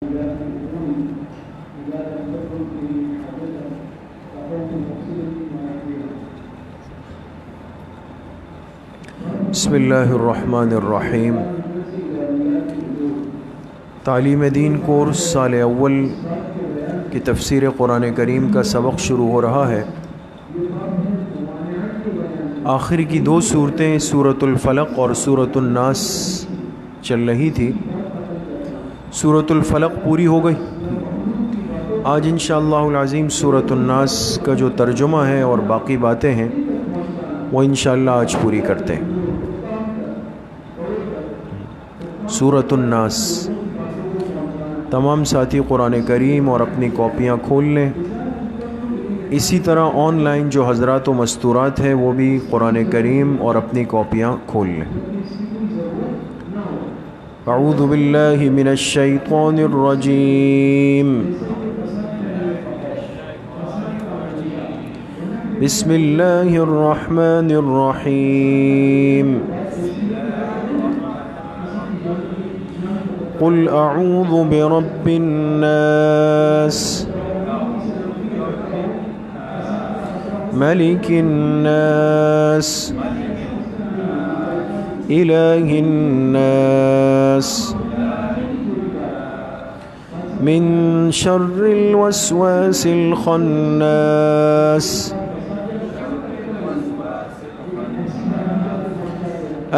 بسم اللہ الرحمن الرحیم۔ تعلیم دین کورس سال اول کی تفسیر قرآن کریم کا سبق شروع ہو رہا ہے۔ آخر کی دو صورتیں سورۃ الفلق اور سورۃ الناس چل رہی تھی۔ سورۃ الفلق پوری ہو گئی۔ آج انشاءاللہ العظیم سورۃ الناس کا جو ترجمہ ہے اور باقی باتیں ہیں وہ انشاءاللہ آج پوری کرتے ہیں۔ سورۃ الناس، تمام ساتھی قرآن کریم اور اپنی کاپیاں کھول لیں۔ اسی طرح آن لائن جو حضرات و مستورات ہیں وہ بھی قرآن کریم اور اپنی کاپیاں کھول لیں۔ اعوذ باللہ من الشیطان الرجیم، بسم اللہ الرحمن الرحیم۔ قل اعوذ برب الناس ملک الناس الہ الناس من شر الوسواس الخناس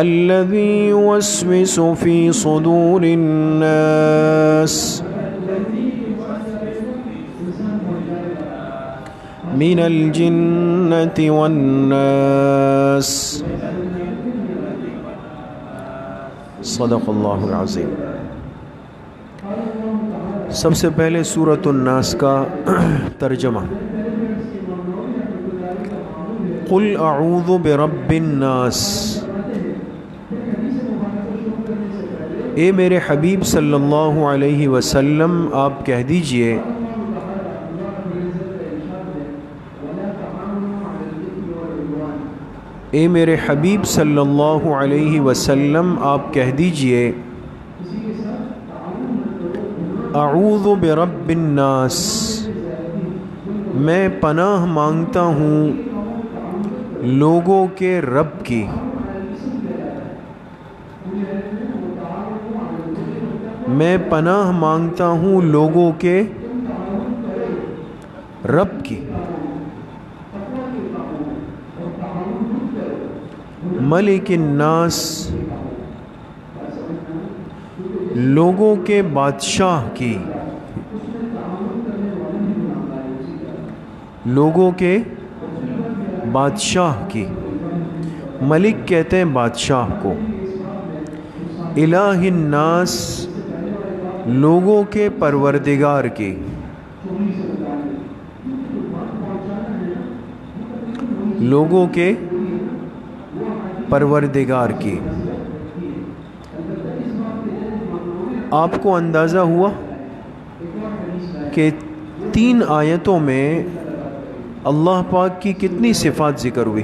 الذي يوسوس في صدور الناس من الجنة والناس۔ صدق اللہ العظیم۔ سب سے پہلے سورۃ الناس کا ترجمہ۔ قل اعوذ برب الناس، اے میرے حبیب صلی اللہ علیہ وسلم آپ کہہ دیجئے، اے میرے حبیب صلی اللہ علیہ وسلم آپ کہہ دیجئے، اعوذ برب الناس، میں پناہ مانگتا ہوں لوگوں کے رب کی۔ میں پناہ مانگتا ہوں لوگوں کے رب کی۔ ملک الناس، لوگوں کے بادشاہ کی۔ لوگوں کے بادشاہ کی، ملک کہتے ہیں بادشاہ کو۔ الہ الناس، لوگوں کے پروردگار کی۔ لوگوں کے پروردگار کی۔ آپ کو اندازہ ہوا کہ 3 آیتوں میں اللہ پاک کی کتنی صفات ذکر ہوئی؟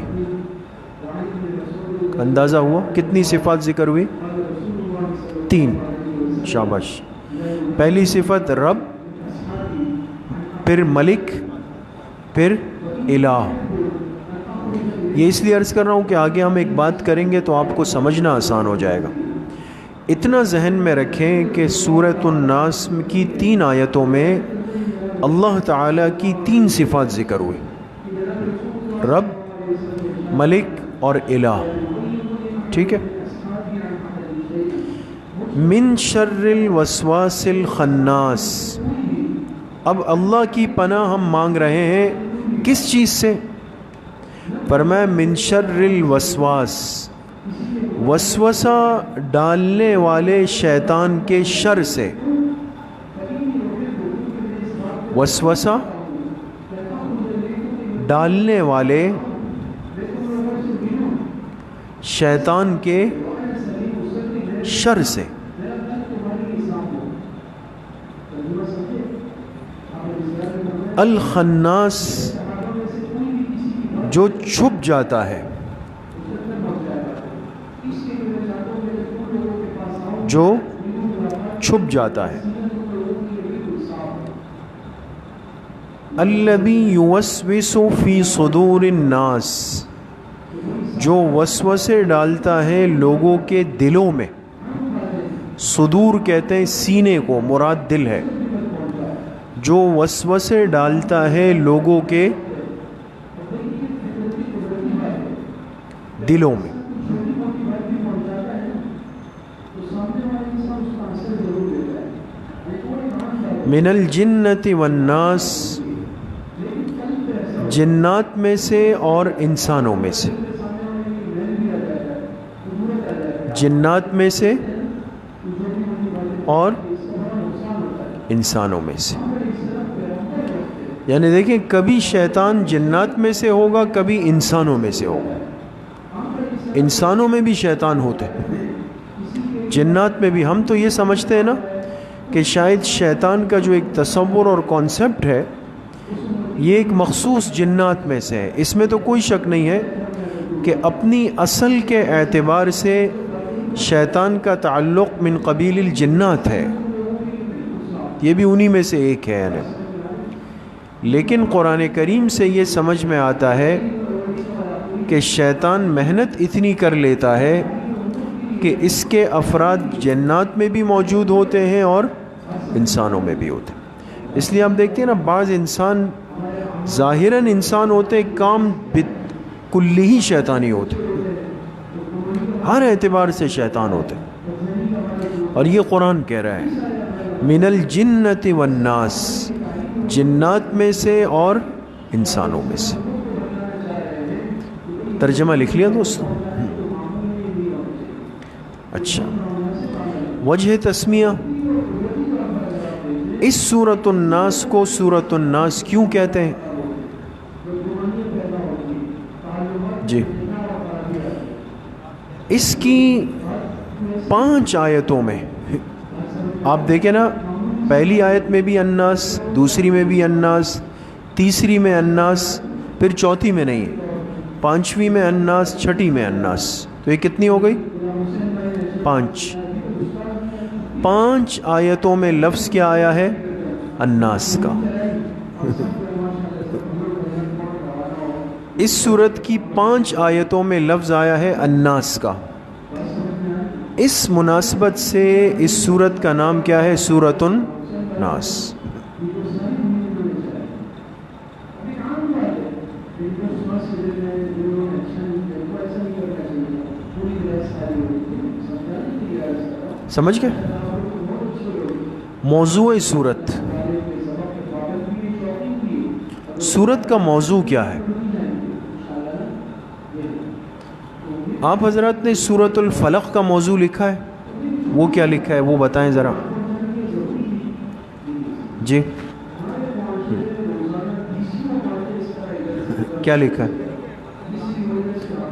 اندازہ ہوا کتنی صفات ذکر ہوئی؟ 3۔ شاباش۔ پہلی صفت رب، پھر ملک، پھر الہ۔ یہ اس لیے عرض کر رہا ہوں کہ آگے ہم ایک بات کریں گے تو آپ کو سمجھنا آسان ہو جائے گا۔ اتنا ذہن میں رکھیں کہ سورۃ الناس کی 3 آیتوں میں اللہ تعالیٰ کی 3 صفات ذکر ہوئی، رب، ملک اور الہ۔ ٹھیک ہے؟ من شر الوسواس الخناس، اب اللہ کی پناہ ہم مانگ رہے ہیں کس چیز سے؟ فرمایا من شر الوسواس، وسوسہ ڈالنے والے شیطان کے شر سے۔ وسوسہ ڈالنے والے شیطان کے شر سے۔ الخناس، جو چھپ جاتا ہے، جو چھپ جاتا ہے۔ الذی یوسوس فی صدور الناس، جو وسوسے ڈالتا ہے لوگوں کے دلوں میں. صدور کہتے ہیں سینے کو، مراد دل ہے. جو وسوسے ڈالتا ہے لوگوں کے دلوں میں. من الجنۃ والناس، جنات میں سے اور انسانوں میں سے. جنات میں سے اور انسانوں میں سے. یعنی دیکھیں کبھی شیطان جنات میں سے ہوگا، کبھی انسانوں میں سے ہوگا. انسانوں میں بھی شیطان ہوتے ہیں، جنات میں بھی. ہم تو یہ سمجھتے ہیں نا کہ شاید شیطان کا جو ایک تصور اور کانسیپٹ ہے یہ ایک مخصوص جنات میں سے ہے. اس میں تو کوئی شک نہیں ہے کہ اپنی اصل کے اعتبار سے شیطان کا تعلق من قبیل الجنات ہے، یہ بھی انہی میں سے ایک ہے. یعنی لیکن قرآن کریم سے یہ سمجھ میں آتا ہے کہ شیطان محنت اتنی کر لیتا ہے کہ اس کے افراد جنات میں بھی موجود ہوتے ہیں اور انسانوں میں بھی ہوتے ہیں. اس لیے آپ دیکھتے ہیں نا بعض انسان ظاہراً انسان ہوتے، کام کلی ہی شیطانی ہوتے، ہر اعتبار سے شیطان ہوتے. اور یہ قرآن کہہ رہا ہے من الجنۃ والناس، جنات میں سے اور انسانوں میں سے. ترجمہ لکھ لیا دوستو؟ اچھا، وجہ تسمیہ، اس سورۃ الناس کو سورۃ الناس کیوں کہتے ہیں؟ جی، اس کی 5 آیتوں میں آپ دیکھیں نا، پہلی آیت میں بھی الناس، دوسری میں بھی الناس، تیسری میں الناس، پھر چوتھی میں نہیں، 5ویں میں الناس، 6ٹھی میں الناس. تو یہ کتنی ہو گئی؟ 5. 5 آیتوں میں لفظ کیا آیا ہے؟ الناس کا. اس سورت کی 5 آیتوں میں لفظ آیا ہے الناس کا. اس مناسبت سے اس سورت کا نام کیا ہے؟ سورۃ الناس. سمجھ گئے؟ موضوع سورت، سورت کا موضوع کیا ہے؟ آپ حضرات نے سورۃ الفلق کا موضوع لکھا ہے، وہ کیا لکھا ہے وہ بتائیں ذرا. جی کیا لکھا ہے؟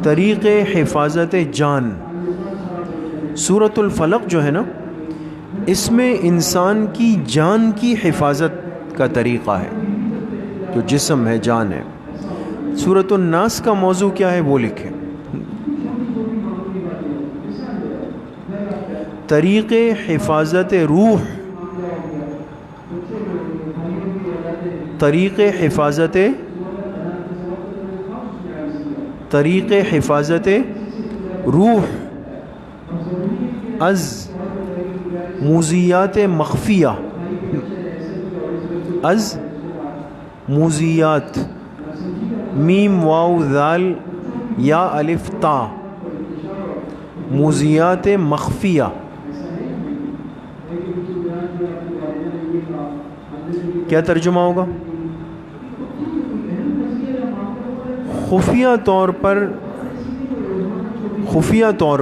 طریق حفاظت جان. سورۃ الفلق جو ہے نا، اس میں انسان کی جان کی حفاظت کا طریقہ ہے، جو جسم ہے، جان ہے. سورۃ الناس کا موضوع کیا ہے وہ لکھیں. طریق حفاظت روح، طریق حفاظت روح از موذیات مخفیہ، از موذیات، میم واو ذال یا الف تا، موذیات مخفیہ. کیا ترجمہ ہوگا؟ خفیہ طور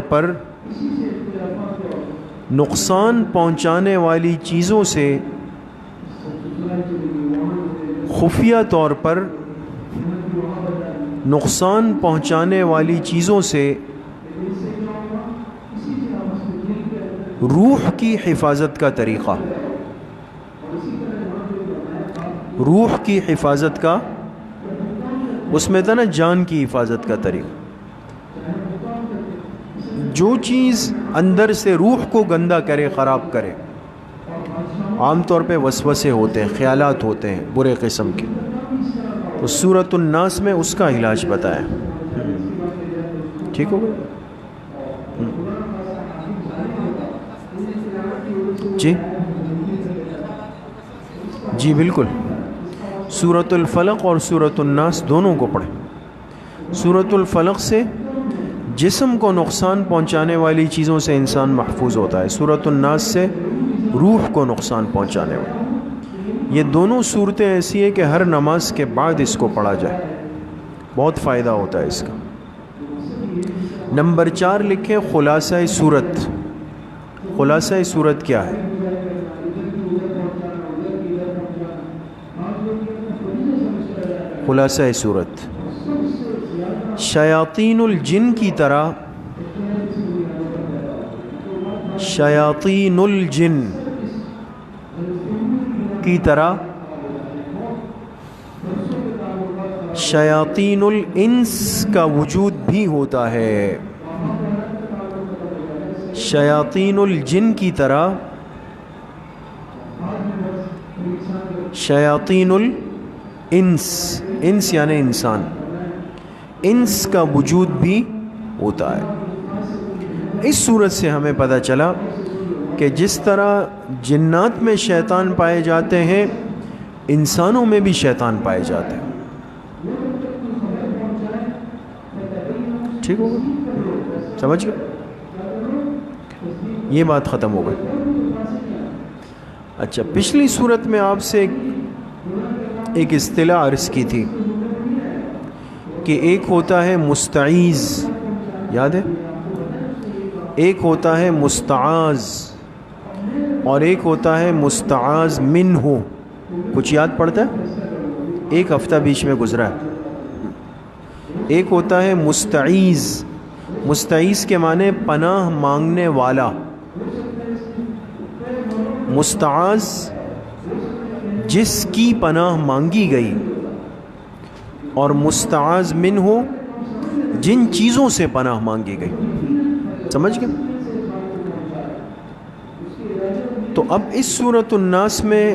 پر نقصان پہنچانے والی چیزوں سے، خفیہ طور پر نقصان پہنچانے والی چیزوں سے روح کی حفاظت کا طریقہ. روح کی حفاظت کا، اس میں تھا نا جان کی حفاظت کا طریقہ. جو چیز اندر سے روح کو گندا کرے، خراب کرے، عام طور پہ وسوسے ہوتے ہیں، خیالات ہوتے ہیں برے قسم کے. تو سورۃ الناس میں اس کا علاج بتایا. ٹھیک ہو گیا؟ جی جی بالکل. سورۃ الفلق اور سورۃ الناس دونوں کو پڑھیں. سورۃ الفلق سے جسم کو نقصان پہنچانے والی چیزوں سے انسان محفوظ ہوتا ہے. سورۃ الناس سے روح کو نقصان پہنچانے والی. یہ دونوں صورتیں ایسی ہیں کہ ہر نماز کے بعد اس کو پڑھا جائے, بہت فائدہ ہوتا ہے اس کا. نمبر 4 لکھیں خلاصہ صورت. خلاصہ صورت کیا ہے؟ خلاصہ صورت شیاطین الجن کی طرح, شیاطین الجن کی طرح شیاطین الانس کا وجود بھی ہوتا ہے. شیاطین الجن کی طرح شیاطین الانس, انس یعنی انسان, انس کا وجود بھی ہوتا ہے. اس صورت سے ہمیں پتہ چلا کہ جس طرح جنات میں شیطان پائے جاتے ہیں, انسانوں میں بھی شیطان پائے جاتے ہیں. ٹھیک ہوگا؟ سمجھ گئے؟ یہ بات ختم ہو گئی. اچھا, پچھلی صورت میں آپ سے ایک اصطلاح عرض کی تھی کہ ایک ہوتا ہے مستعیذ, یاد ہے؟ ایک ہوتا ہے مستعاذ اور ایک ہوتا ہے مستعاذ منہ. کچھ یاد پڑتا ہے؟ ایک ہفتہ بیچ میں گزرا ہے. ایک ہوتا ہے مستعیذ. مستعیذ کے معنی پناہ مانگنے والا. مستعاذ جس کی پناہ مانگی گئی, اور مستعاذ منہ جن چیزوں سے پناہ مانگی گئی. سمجھ گئے؟ تو اب اس سورۃ الناس میں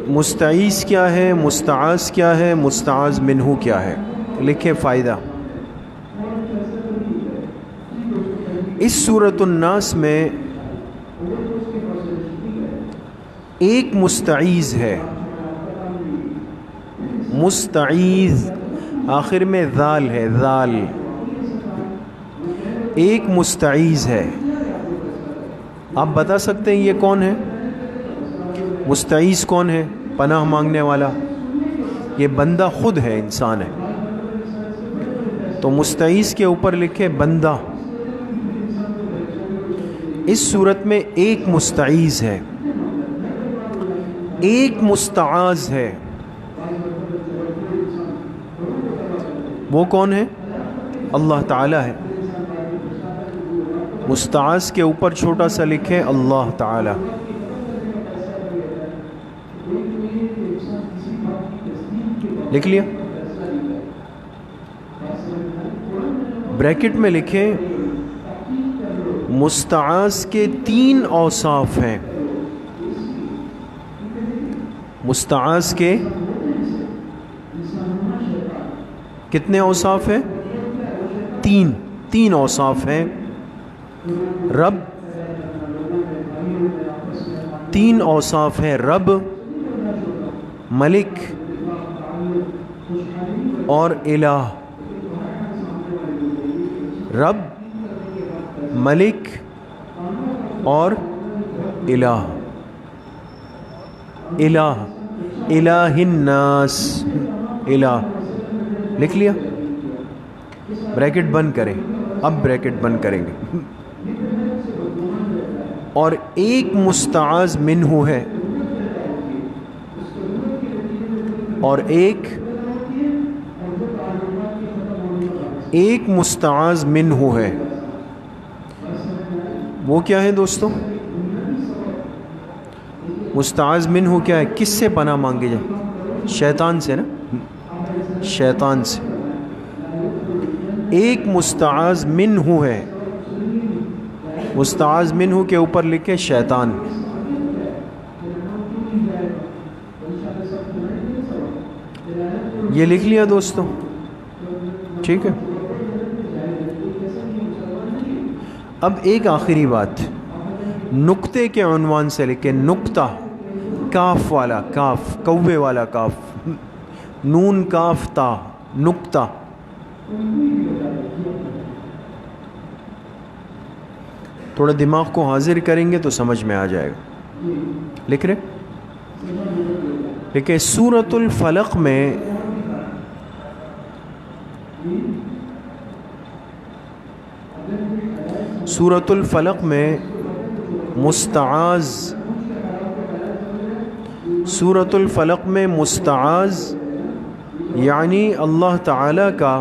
مستعیذ کیا ہے, مستعاذ کیا ہے, مستعاذ منہ کیا ہے؟ لکھے فائدہ. اس سورۃ الناس میں ایک مستعیذ ہے. مستعیذ آخر میں ذال ہے, ذال. ایک مستعیذ ہے. آپ بتا سکتے ہیں یہ کون ہے؟ مستعیذ کون ہے؟ پناہ مانگنے والا. یہ بندہ خود ہے, انسان ہے. تو مستعیذ کے اوپر لکھے بندہ. اس صورت میں ایک مستعیذ ہے, ایک مستعاذ ہے. وہ کون ہے؟ اللہ تعالی ہے. مستعاذ کے اوپر چھوٹا سا لکھے اللہ تعالی. لکھ لیا؟ بریکٹ میں لکھیں مستعاذ کے 3 اوصاف ہیں. مستعاذ کے کتنے اوصاف ہیں؟ 3 اوصاف ہیں. رب 3 اوصاف ہیں, رب, ملک اور الہ. رب, ملک اور الہ. الہ, الہ الناس, الہ. لکھ لیا؟ بریکٹ بند کریں. اب بریکٹ بند کریں گے. اور ایک مستعاذ منہ ہے, اور ایک مستعاذ منہ ہے. وہ کیا ہے دوستو؟ مستعاذ منہ کیا ہے؟ کس سے پناہ مانگی جائے؟ شیطان سے نا, شیطان سے. ایک مستعاذ منہ ہے. مستعاذ منہ کے اوپر لکھے شیطان. یہ لکھ لیا دوستوں؟ ٹھیک ہے. اب ایک آخری بات نقطے کے عنوان سے لکھیں. نقطہ، کاف والا کاف، کوے والا کاف، نون کاف تا، نقطہ. تھوڑا دماغ کو حاضر کریں گے تو سمجھ میں آ جائے گا. لکھ رہے؟ لیکن سورۃ الفلق میں سورۃ الفلق میں مستعاذ، سورۃ الفلق میں مستعاذ یعنی اللہ تعالیٰ کا،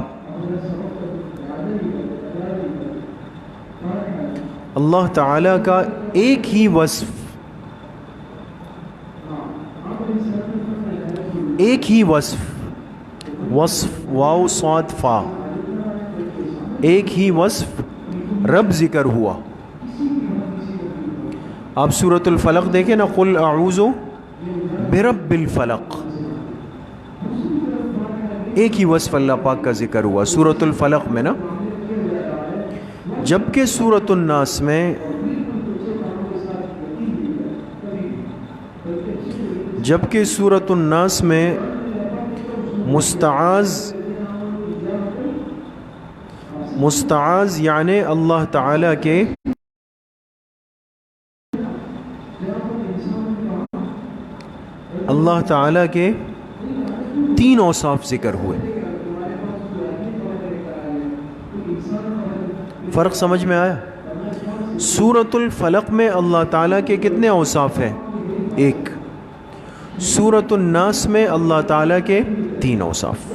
اللہ تعالیٰ کا ایک ہی وصف، ایک ہی وصف، وصف واو صاد فا، ایک ہی وصف رب ذکر ہوا. آپ سورۃ الفلق دیکھیں نا، قل اعوذ برب الفلق، ایک ہی وصف اللہ پاک کا ذکر ہوا سورۃ الفلق میں نا. جبکہ سورۃ الناس میں، جبکہ سورۃ الناس میں مستعاذ، مستعاذ یعنی اللہ تعالیٰ کے اللہ تعالیٰ کے 3 اوصاف ذکر ہوئے. فرق سمجھ میں آیا؟ سورۃ الفلق میں اللہ تعالیٰ کے کتنے اوصاف ہیں؟ 1. سورۃ الناس میں اللہ تعالیٰ کے 3 اوصاف.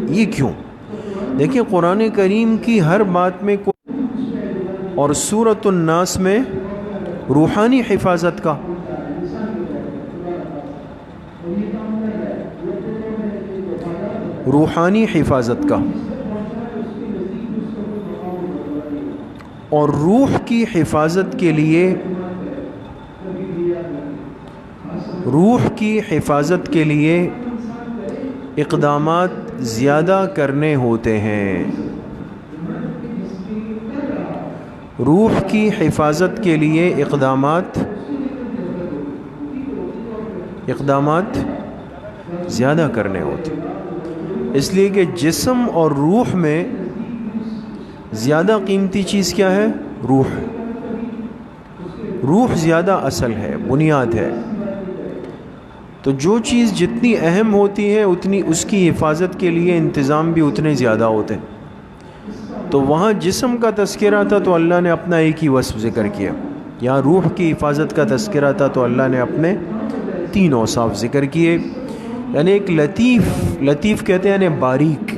یہ کیوں؟ دیکھیں قرآن کریم کی ہر بات میں اور سورۃ الناس میں روحانی حفاظت کا، روحانی حفاظت کا اور روح کی حفاظت کے لیے، روح کی حفاظت کے لیے اقدامات زیادہ کرنے ہوتے ہیں. روح کی حفاظت کے لیے اقدامات زیادہ کرنے ہوتے ہیں. اس لیے کہ جسم اور روح میں زیادہ قیمتی چیز کیا ہے؟ روح. روح زیادہ اصل ہے، بنیاد ہے. تو جو چیز جتنی اہم ہوتی ہے اتنی اس کی حفاظت کے لیے انتظام بھی اتنے زیادہ ہوتے ہیں. تو وہاں جسم کا تذکرہ تھا تو اللہ نے اپنا ایک ہی وصف ذکر کیا. یہاں روح کی حفاظت کا تذکرہ تھا تو اللہ نے اپنے 3 اوصاف ذکر کیے. یعنی ایک لطیف، لطیف کہتے ہیں یعنی باریک،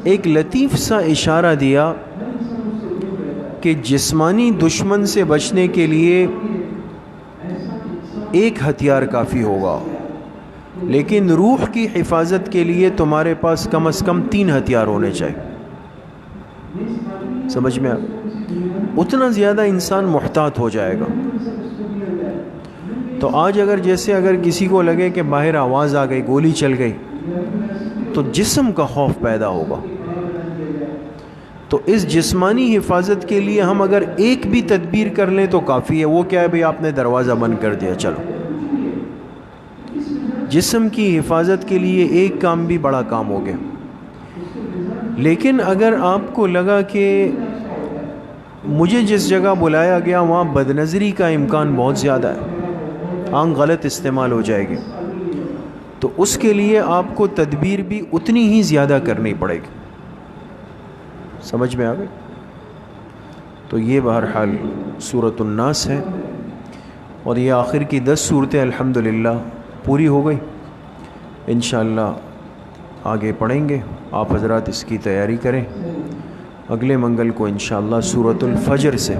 ایک لطیف سا اشارہ دیا کہ جسمانی دشمن سے بچنے کے لیے ایک ہتھیار کافی ہوگا، لیکن روح کی حفاظت کے لیے تمہارے پاس کم از کم 3 ہتھیار ہونے چاہیے. سمجھ میں اتنا زیادہ انسان محتاط ہو جائے گا. تو آج اگر جیسے اگر کسی کو لگے کہ باہر آواز آ گئی، گولی چل گئی، تو جسم کا خوف پیدا ہوگا. تو اس جسمانی حفاظت کے لیے ہم اگر ایک بھی تدبیر کر لیں تو کافی ہے. وہ کیا ہے بھئی، آپ نے دروازہ بند کر دیا، چلو. جسم کی حفاظت کے لیے ایک کام بھی بڑا کام ہو گیا. لیکن اگر آپ کو لگا کہ مجھے جس جگہ بلایا گیا وہاں بدنظری کا امکان بہت زیادہ ہے، آنکھ غلط استعمال ہو جائے گی، تو اس کے لیے آپ کو تدبیر بھی اتنی ہی زیادہ کرنی پڑے گی. سمجھ میں آ گئی؟ تو یہ بہرحال سورۃ الناس ہے، اور یہ آخر کی 10 صورتیں الحمدللہ پوری ہو گئی. انشاءاللہ آگے پڑھیں گے. آپ حضرات اس کی تیاری کریں. اگلے منگل کو انشاءاللہ سورۃ الفجر سے،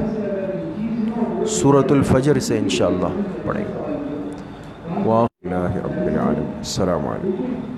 سورۃ الفجر سے انشاءاللہ پڑھیں گے. واہ رب العالمین. السلام علیکم.